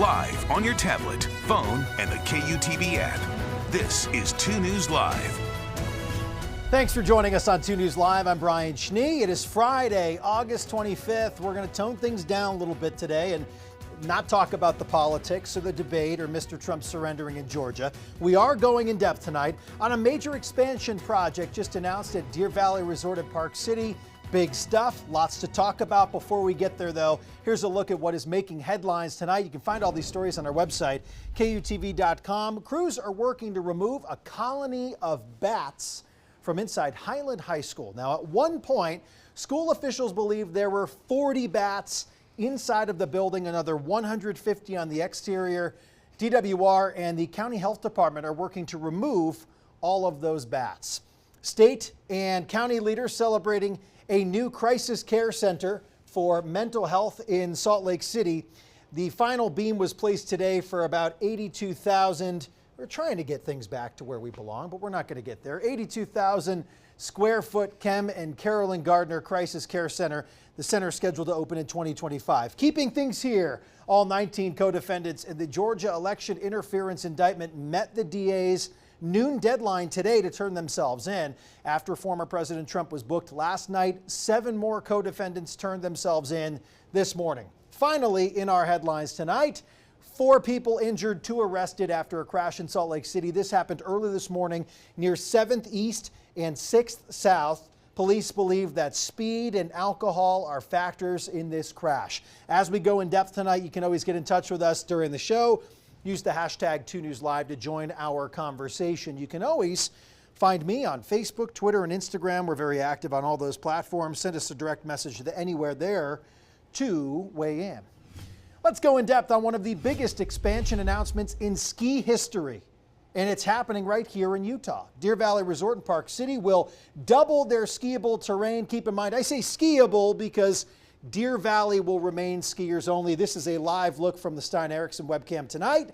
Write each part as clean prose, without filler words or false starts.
live on your tablet, phone, and the KUTV app. This is 2 News Live. Thanks for joining us on 2 News Live. I'm Brian Schnee. It is Friday, August 25th. We're going to tone things down a little bit today and not talk about the politics or the debate or Mr. Trump surrendering in Georgia. We are going in depth tonight on a major expansion project just announced at Deer Valley Resort at Park City. Big stuff, lots to talk about. Before we get there, though, here's a look at what is making headlines tonight. You can find all these stories on our website, KUTV.com. Crews are working to remove a colony of bats from inside Highland High School. Now, at one point, school officials believe there were 40 bats inside of the building, another 150 on the exterior. DWR and the County Health Department are working to remove all of those bats. State and county leaders celebrating a new crisis care center for mental health in Salt Lake City. The final beam was placed today for about $82,000. We're trying to get things back to where we belong, but we're not going to get there. 82,000 square foot Kem and Carolyn Gardner Crisis Care Center. The center is scheduled to open in 2025. Keeping things here, all 19 co-defendants in the Georgia election interference indictment met the DA's noon deadline today to turn themselves in. After former President Trump was booked last night, 7 more co-defendants turned themselves in this morning. Finally, in our headlines tonight, 4 people injured, 2 arrested after a crash in Salt Lake City. This happened early this morning near 7th East and 6th South. Police believe that speed and alcohol are factors in this crash. As we go in depth tonight, you can always get in touch with us during the show. Use the hashtag 2NewsLive to join our conversation. You can always find me on Facebook, Twitter, and Instagram. We're very active on all those platforms. Send us a direct message to anywhere there to weigh in. Let's go in depth on one of the biggest expansion announcements in ski history, and it's happening right here in Utah. Deer Valley Resort in Park City will double their skiable terrain. Keep in mind, I say skiable because Deer Valley will remain skiers only. This is a live look from the Stein Erickson webcam tonight.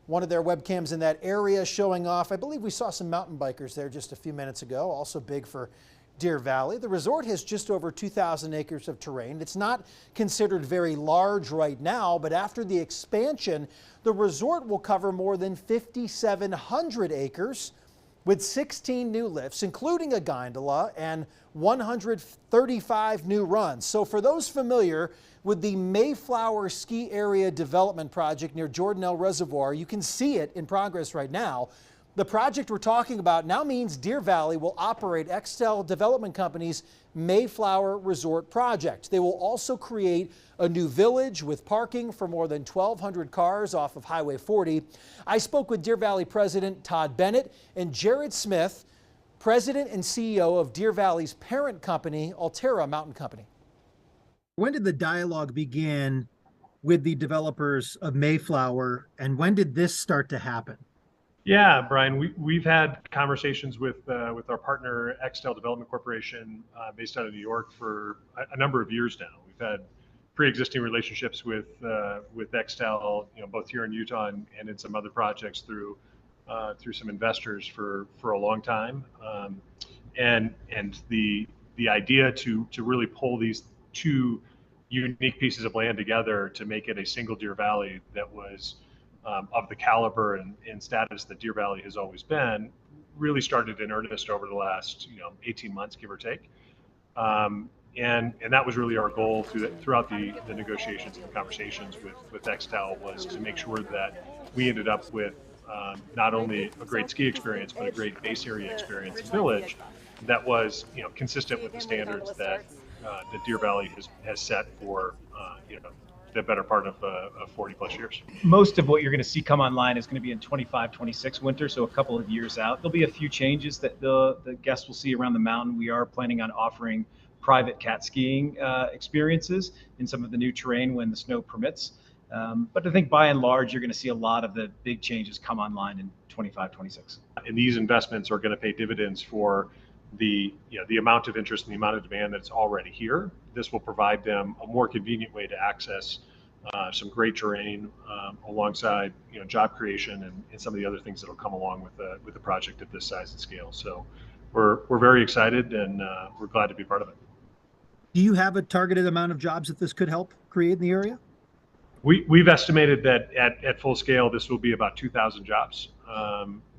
One of their webcams in that area showing off. I believe we saw some mountain bikers there just a few minutes ago, also big for Deer Valley. The resort has just over 2,000 acres of terrain. It's not considered very large right now, but after the expansion, the resort will cover more than 5,700 acres with 16 new lifts, including a gondola and 135 new runs. So for those familiar with the Mayflower Ski Area Development Project near Jordanelle Reservoir, you can see it in progress right now. The project we're talking about now means Deer Valley will operate Extel Development Company's Mayflower Resort project. They will also create a new village with parking for more than 1,200 cars off of Highway 40. I spoke with Deer Valley President Todd Bennett and Jared Smith, President and CEO of Deer Valley's parent company, Alterra Mountain Company. When did the dialogue begin with the developers of Mayflower, and when did this start to happen? Yeah, Brian, we've had conversations with our partner, Extel Development Corporation, based out of New York for a number of years now. We've had pre-existing relationships with Extel, both here in Utah and in some other projects through some investors for a long time. And the idea to really pull these 2 unique pieces of land together to make it a single Deer Valley that was of the caliber and status that Deer Valley has always been, really started in earnest over the last 18 months, give or take. And that was really our goal throughout the negotiations and the conversations with Extel, was to make sure that we ended up with not only a great ski experience, but a great base area experience and village that was consistent with the standards that Deer Valley has set for the better part of 40 plus years. Most of what you're going to see come online is going to be in 25, 26 winter, so a couple of years out. There'll be a few changes that the guests will see around the mountain. We are planning on offering private cat skiing experiences in some of the new terrain when the snow permits. But I think by and large, you're going to see a lot of the big changes come online in 25, 26. And these investments are going to pay dividends for the amount of interest and the amount of demand that's already here. This will provide them a more convenient way to access some great terrain alongside job creation and some of the other things that will come along with the project at this size and scale. So we're very excited, and we're glad to be part of it. Do you have a targeted amount of jobs that this could help create in the area? We've estimated that at full scale, this will be about 2,000 jobs,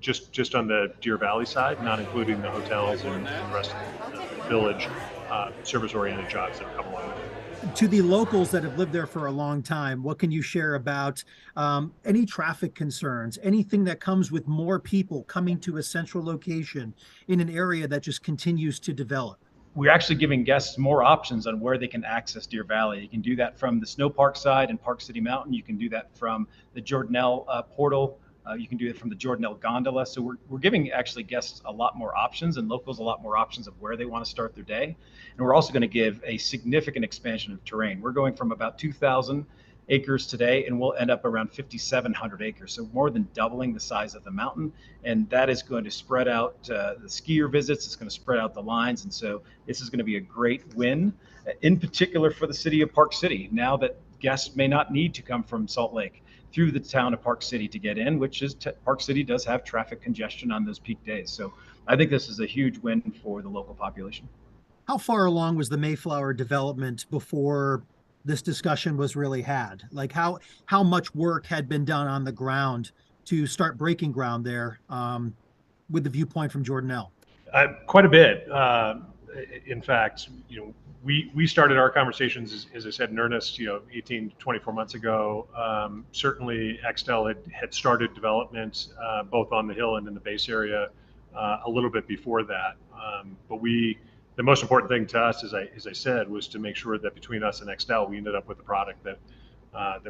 just on the Deer Valley side, not including the hotels and the rest of the village service-oriented jobs that come along with it. To the locals that have lived there for a long time, what can you share about any traffic concerns, anything that comes with more people coming to a central location in an area that just continues to develop? We're actually giving guests more options on where they can access Deer Valley. You can do that from the Snow Park side and Park City Mountain. You can do that from the Jordanelle portal. You can do it from the Jordanelle gondola. So we're giving actually guests a lot more options and locals a lot more options of where they want to start their day. And we're also going to give a significant expansion of terrain. We're going from about 2,000 acres today, and we'll end up around 5,700 acres. So more than doubling the size of the mountain. And that is going to spread out the skier visits. It's going to spread out the lines. And so this is going to be a great win, in particular for the city of Park City. Now that guests may not need to come from Salt Lake through the town of Park City to get in, which is Park City does have traffic congestion on those peak days. So I think this is a huge win for the local population. How far along was the Mayflower development before this discussion was really had? Like how much work had been done on the ground to start breaking ground there with the viewpoint from Jordanelle? Quite a bit. In fact, we started our conversations, as I said, in earnest, 18 to 24 months ago. Certainly, Extel had started development both on the hill and in the base area a little bit before that. But the most important thing to us, as I said, was to make sure that between us and Extel, we ended up with a product that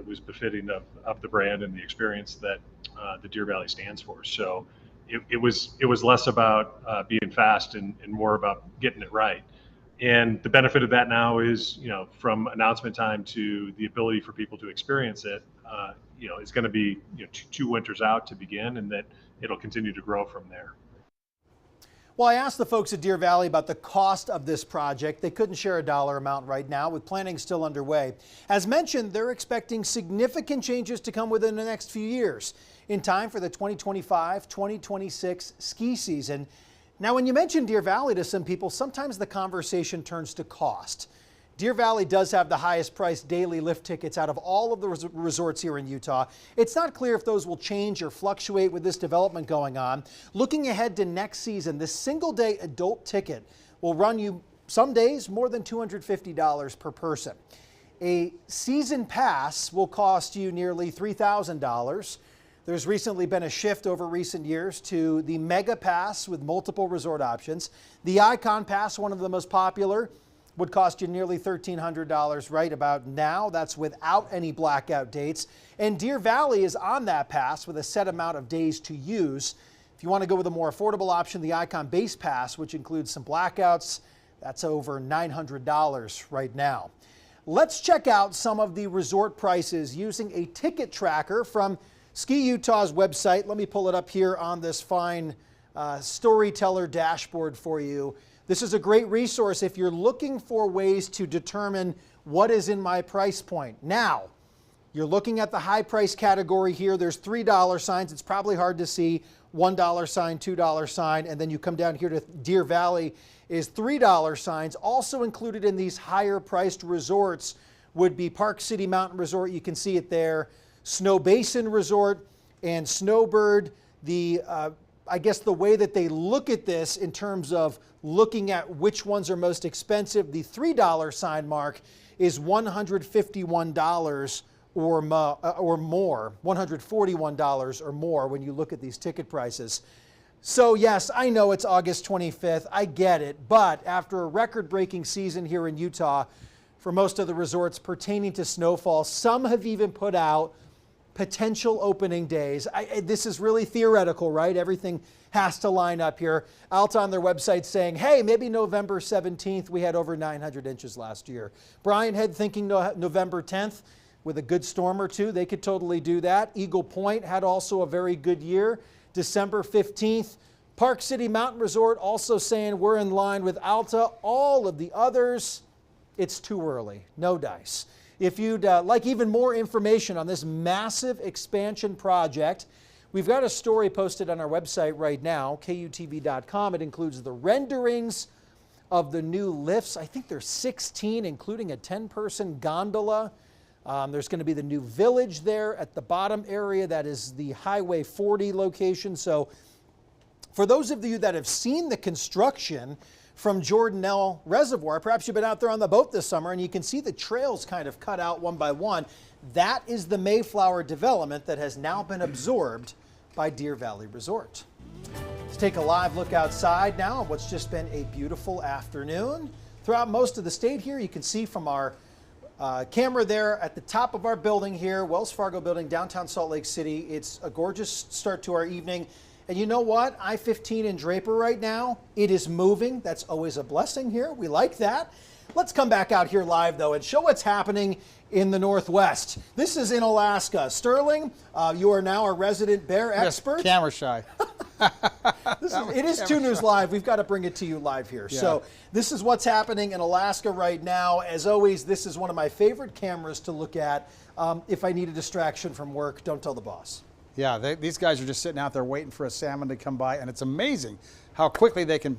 was befitting of the brand and the experience that the Deer Valley stands for. So it was less about being fast and more about getting it right. And the benefit of that now is, from announcement time to the ability for people to experience it, it's going to be two winters out to begin, and that it'll continue to grow from there. Well, I asked the folks at Deer Valley about the cost of this project. They couldn't share a dollar amount right now, with planning still underway. As mentioned, they're expecting significant changes to come within the next few years, in time for the 2025-2026 ski season. Now, when you mention Deer Valley to some people, sometimes the conversation turns to cost. Deer Valley does have the highest priced daily lift tickets out of all of the resorts here in Utah. It's not clear if those will change or fluctuate with this development going on. Looking ahead to next season, this single day adult ticket will run you some days more than $250 per person. A season pass will cost you nearly $3,000. There's recently been a shift over recent years to the Mega Pass with multiple resort options. The Icon Pass, one of the most popular, would cost you nearly $1,300 right about now. That's without any blackout dates. And Deer Valley is on that pass with a set amount of days to use. If you want to go with a more affordable option, the Icon Base Pass, which includes some blackouts, that's over $900 right now. Let's check out some of the resort prices using a ticket tracker from Ski Utah's website. Let me pull it up here on this fine storyteller dashboard for you. This is a great resource if you're looking for ways to determine what is in my price point. Now, you're looking at the high price category here. There's $3 signs. It's probably hard to see. $1 sign, $2 sign, and then you come down here to Deer Valley is $3 signs. Also included in these higher priced resorts would be Park City Mountain Resort. You can see it there. Snow Basin Resort and Snowbird. I guess the way that they look at this in terms of looking at which ones are most expensive, the $3 sign mark is $151 or more, $141 or more when you look at these ticket prices. So yes, I know it's August 25th, I get it, but after a record-breaking season here in Utah for most of the resorts pertaining to snowfall, some have even put out potential opening days. This is really theoretical, right? Everything has to line up here. Alta on their website saying, hey, maybe November 17th. We had over 900 inches last year. Brian Head thinking November 10th with a good storm or two. They could totally do that. Eagle Point had also a very good year. December 15th. Park City Mountain Resort also saying we're in line with Alta. All of the others, it's too early. No dice. If you'd like even more information on this massive expansion project, we've got a story posted on our website right now, KUTV.com. It includes the renderings of the new lifts. I think there's 16, including a 10-person gondola. There's going to be the new village there at the bottom area. That is the Highway 40 location. So for those of you that have seen the construction from Jordanelle Reservoir, perhaps you've been out there on the boat this summer and you can see the trails kind of cut out one by one. That is the Mayflower development that has now been absorbed by Deer Valley Resort. Let's take a live look outside now of what's just been a beautiful afternoon. Throughout most of the state here, you can see from our camera there at the top of our building here, Wells Fargo building, downtown Salt Lake City. It's a gorgeous start to our evening. And you know what? I-15 in Draper right now, it is moving. That's always a blessing here. We like that. Let's come back out here live, though, and show what's happening in the Northwest. This is in Alaska. Sterling, you are now a resident bear expert. Camera shy. It is 2 News Live. We've got to bring it to you live here. Yeah. So this is what's happening in Alaska right now. As always, this is one of my favorite cameras to look at. If I need a distraction from work, don't tell the boss. Yeah, these guys are just sitting out there waiting for a salmon to come by, and it's amazing how quickly they can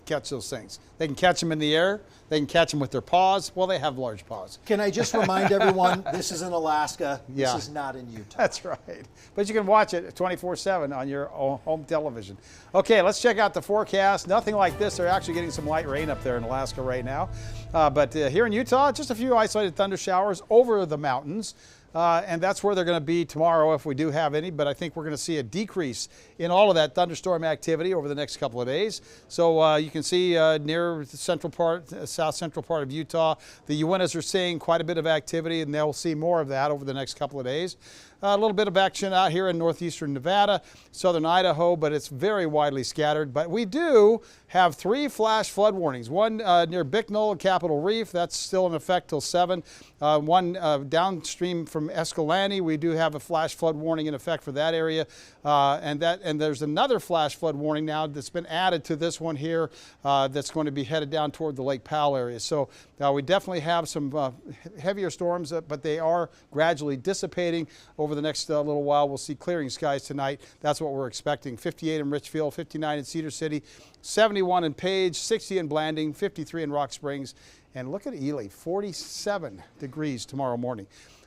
catch those things. They can catch them in the air. They can catch them with their paws. Well, they have large paws. Can I just remind everyone, this is in Alaska. Yeah. This is not in Utah. That's right. But you can watch it 24/7 on your home television. Okay, let's check out the forecast. Nothing like this. They're actually getting some light rain up there in Alaska right now. But here in Utah, just a few isolated thunder showers over the mountains. And that's where they're going to be tomorrow if we do have any, but I think we're going to see a decrease in all of that thunderstorm activity over the next couple of days. So you can see near the central part, south central part of Utah, the Uintas are seeing quite a bit of activity, and they'll see more of that over the next couple of days. A little bit of action out here in northeastern Nevada, southern Idaho, but it's very widely scattered. But we do have 3 flash flood warnings. One near Bicknell and Capitol Reef, that's still in effect till 7. One downstream from Escalante, we do have a flash flood warning in effect for that area. And there's another flash flood warning now that's been added to this one here that's going to be headed down toward the Lake Powell area. So we definitely have some heavier storms, but they are gradually dissipating over the next little while. We'll see clearing skies tonight. That's what we're expecting. 58 in Richfield, 59 in Cedar City, 71 in Page, 60 in Blanding, 53 in Rock Springs, and look at Ely, 47 degrees tomorrow morning.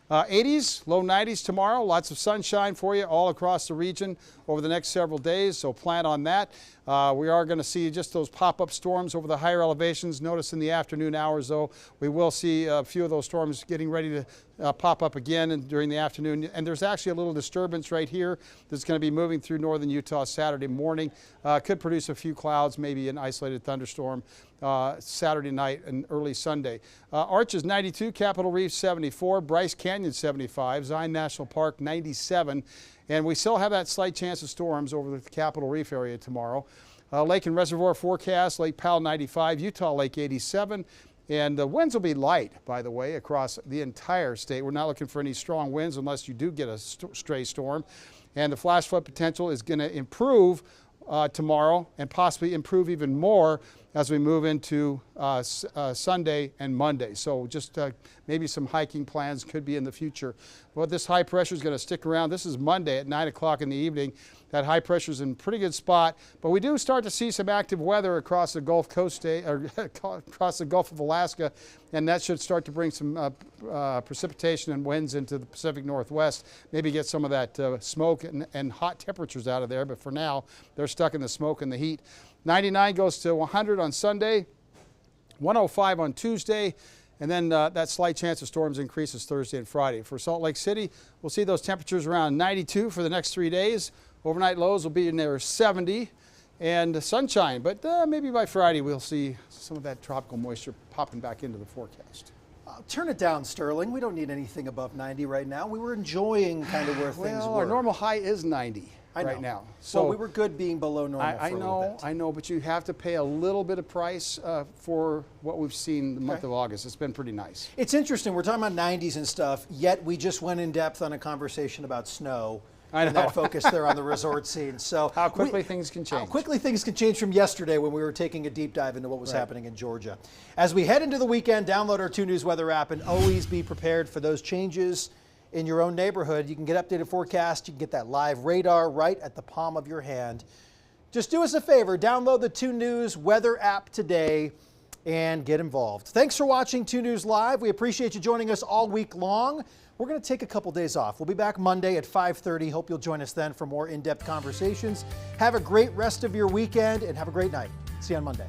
80s, low 90s tomorrow. Lots of sunshine for you all across the region over the next several days, so plan on that. We are going to see just those pop-up storms over the higher elevations. Notice in the afternoon hours, though, we will see a few of those storms getting ready to pop up again during the afternoon. And there's actually a little disturbance right here that's going to be moving through northern Utah Saturday morning. Could produce a few clouds, maybe an isolated thunderstorm Saturday night and early Sunday. Arches 92, Capitol Reef 74, Bryce Canyon 75, Zion National Park 97. And we still have that slight chance of storms over the Capitol Reef area tomorrow. Lake and Reservoir forecast, Lake Powell 95, Utah Lake 87. And the winds will be light, by the way, across the entire state. We're not looking for any strong winds unless you do get a stray storm. And the flash flood potential is going to improve tomorrow and possibly improve even more as we move into Sunday and Monday. So just maybe some hiking plans could be in the future. Well, this high pressure is going to stick around. This is Monday at 9 o'clock in the evening. That high pressure is in a pretty good spot, but we do start to see some active weather across the Gulf Coast, or across the Gulf of Alaska, and that should start to bring some precipitation and winds into the Pacific Northwest. Maybe get some of that smoke and hot temperatures out of there, but for now, they're stuck in the smoke and the heat. 99 goes to 100 on Sunday, 105 on Tuesday, and then that slight chance of storms increases Thursday and Friday. For Salt Lake City, we'll see those temperatures around 92 for the next 3 days. Overnight lows will be in there 70 and sunshine, but maybe by Friday we'll see some of that tropical moisture popping back into the forecast. Turn it down, Sterling. We don't need anything above 90 right now. We were enjoying kind of where things were. Our normal high is 90 right now. So we were good being below normal for a little bit. I know, but you have to pay a little bit of price for what we've seen the month of August. It's been pretty nice. It's interesting. We're talking about 90s and stuff, yet we just went in depth on a conversation about snow. I know. And that focus there on the resort scene. So how quickly things can change. How quickly things can change from yesterday when we were taking a deep dive into what was happening in Georgia. As we head into the weekend, download our 2 News weather app and always be prepared for those changes in your own neighborhood. You can get updated forecast. You can get that live radar right at the palm of your hand. Just do us a favor. Download the 2 News weather app today. and get involved. Thanks for watching 2 News Live. We appreciate you joining us all week long. We're going to take a couple days off. We'll be back Monday at 5:30. Hope you'll join us then for more in-depth conversations. Have a great rest of your weekend and have a great night. See you on Monday.